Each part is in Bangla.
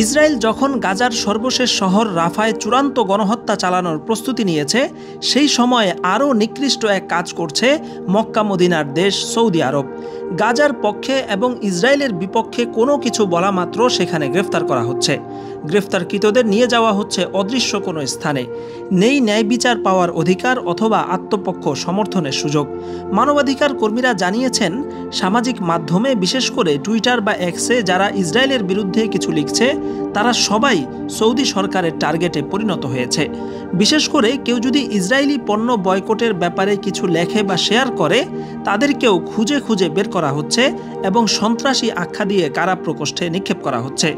ইসরায়েল যখন গাজার সর্বশেষ শহর রাফায় চূড়ান্ত গণহত্যা চালানোর প্রস্তুতি নিয়েছে, সেই সময়ে আরও নিকৃষ্ট এক কাজ করছে মক্কা মদিনার দেশ সৌদি আরব। গাজার পক্ষে এবং ইসরায়েলের বিপক্ষে কোনো কিছু বলা মাত্র সেখানে গ্রেফতার করা হচ্ছে। গ্রেফতারকৃতদের নিয়ে যাওয়া হচ্ছে অদৃশ্য কোনো স্থানে। নেই ন্যায় বিচার পাওয়ার অধিকার অথবা আত্মপক্ষ সমর্থনের সুযোগ। মানবাধিকার কর্মীরা জানিয়েছেন, সামাজিক মাধ্যমে বিশেষ করে টুইটার বা এক্সে যারা ইসরায়েলের বিরুদ্ধে কিছু লিখছে তারা সবাই সৌদি সরকারের টার্গেটে পরিণত হয়েছে। বিশেষ করে কেউ যদি ইসরায়েলি পণ্য বয়কটের ব্যাপারে কিছু লেখে বা শেয়ার করে, তাদেরকেও খুঁজে খুঁজে বের করা হচ্ছে এবং সন্ত্রাসী আখ্যা দিয়ে কারা প্রকোষ্ঠে নিক্ষেপ করা হচ্ছে।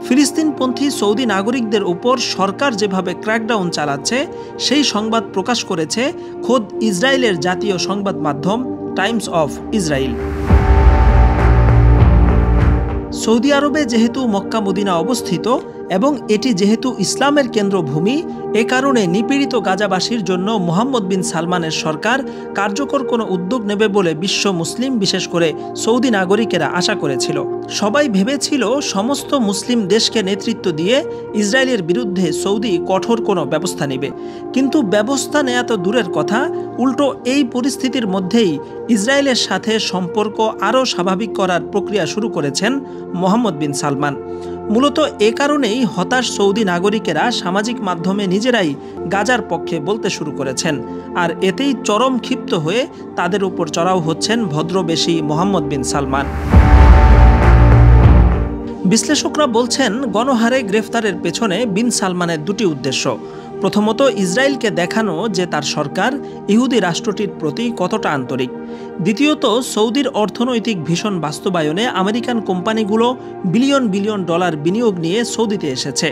ফিলিস্তিনপন্থী সৌদি নাগরিকদের উপর সরকার যেভাবে ক্র্যাকডাউন চালাচ্ছে, সেই সংবাদ প্রকাশ করেছে খোদ ইসরায়েলের জাতীয় সংবাদ মাধ্যম টাইমস অফ ইসরায়েল। সৌদি আরবে যেহেতু মক্কা মদিনা অবস্থিত এবং এটি যেহেতু ইসলামের কেন্দ্রভূমি, এ কারণে নিপীড়িত গাজাবাসীর জন্য মোহাম্মদ বিন সালমানের সরকার কার্যকর কোনো উদ্যোগ নেবে বলে বিশ্ব মুসলিম, বিশেষ করে সৌদি নাগরিকেরা আশা করেছিল। সবাই ভেবেছিল সমস্ত মুসলিম দেশকে নেতৃত্ব দিয়ে ইসরায়েলের বিরুদ্ধে সৌদি কঠোর কোনো ব্যবস্থা নেবে। কিন্তু ব্যবস্থা নেওয়া তো দূরের কথা, উল্টো এই পরিস্থিতির মধ্যেই ইসরায়েলের সাথে সম্পর্ক আরও স্বাভাবিক করার প্রক্রিয়া শুরু করেছেন মোহাম্মদ বিন সালমান। মূলত এ কারণেই হতাশ সৌদি নাগরিকেরা সামাজিক মাধ্যমে নিজেরাই গাজার পক্ষে বলতে শুরু করেছেন, আর এতেই চরম ক্ষিপ্ত হয়ে তাদের উপর চড়াও হচ্ছেন ভদ্রবেশী মোহাম্মদ বিন সালমান। বিশ্লেষকরা বলছেন, গণহারে গ্রেফতারের পেছনে বিন সালমানের দুটি উদ্দেশ্য। প্রথমত, ইসরায়েলকে দেখানো যে তার সরকার ইহুদি রাষ্ট্রটির প্রতি কতটা আন্তরিক। দ্বিতীয়ত, সৌদির অর্থনৈতিক ভীষণ বাস্তবায়নে আমেরিকান কোম্পানিগুলো বিলিয়ন বিলিয়ন ডলার বিনিয়োগ নিয়ে সৌদিতে এসেছে।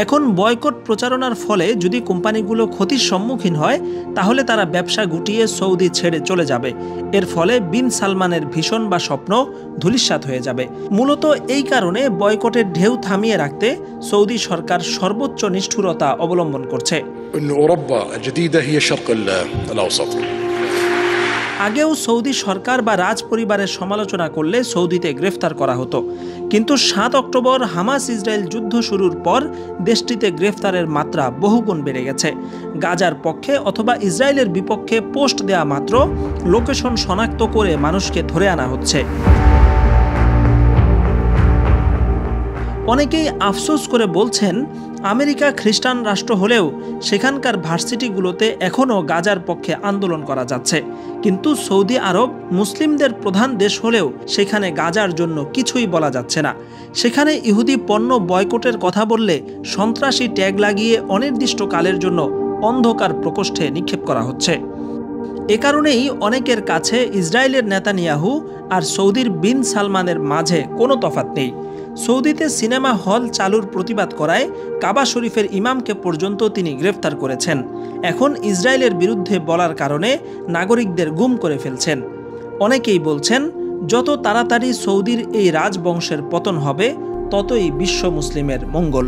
এখন বয়কট প্রচারণার ফলে যদি কোম্পানিগুলো ক্ষতির সম্মুখীন হয়, তাহলে তারা ব্যবসা গুটিয়ে সৌদি ছেড়ে চলে যাবে। এর ফলে বিন সালমানের ভীষণ বা স্বপ্ন ধূলিসাৎ হয়ে যাবে। মূলত এই কারণে বয়কটের ঢেউ থামিয়ে রাখতে সৌদি সরকার সর্বোচ্চ নিষ্ঠুরতা অবলম্বন করছে। আগেও সৌদি সরকার বা রাজ পরিবারের সমালোচনা করলে সৌদিতে গ্রেফতার করা হতো, কিন্তু 7 অক্টোবর হামাস ইসরায়েল যুদ্ধ শুরুর পর দেশটিতে গ্রেফতারের মাত্রা বহুগুণ বেড়ে গেছে। গাজার পক্ষে অথবা ইসরায়েলের বিপক্ষে পোস্ট দেয়া মাত্র লোকেশন শনাক্ত করে মানুষকে ধরে আনা হচ্ছে। অনেকেই আফসোস করে বলছেন, আমেরিকা খ্রিস্টান রাষ্ট্র হলেও সেখানকার ভার্সিটিগুলোতে এখনও গাজার পক্ষে আন্দোলন করা যাচ্ছে, কিন্তু সৌদি আরব মুসলিমদের প্রধান দেশ হলেও সেখানে গাজার জন্য কিছুই বলা যাচ্ছে না। সেখানে ইহুদি পণ্য বয়কটের কথা বললে সন্ত্রাসী ট্যাগ লাগিয়ে অনির্দিষ্টকালের জন্য অন্ধকার প্রকোষ্ঠে নিক্ষেপ করা হচ্ছে। এ কারণেই অনেকের কাছে ইসরায়েলের নেতানিয়াহু আর সৌদির বিন সালমানের মাঝে কোনো তফাৎ নেই। সৌদিতে সিনেমা হল চালুর প্রতিবাদ করায় কাবা শরীফের ইমামকে পর্যন্ত তিনি গ্রেফতার করেছেন। এখন ইসরায়েলের বিরুদ্ধে বলার কারণে নাগরিকদের গুম করে ফেলছেন। অনেকেই বলছেন, যত তাড়াতাড়ি সৌদির এই রাজবংশের পতন হবে, ততই বিশ্ব মুসলিমের মঙ্গল।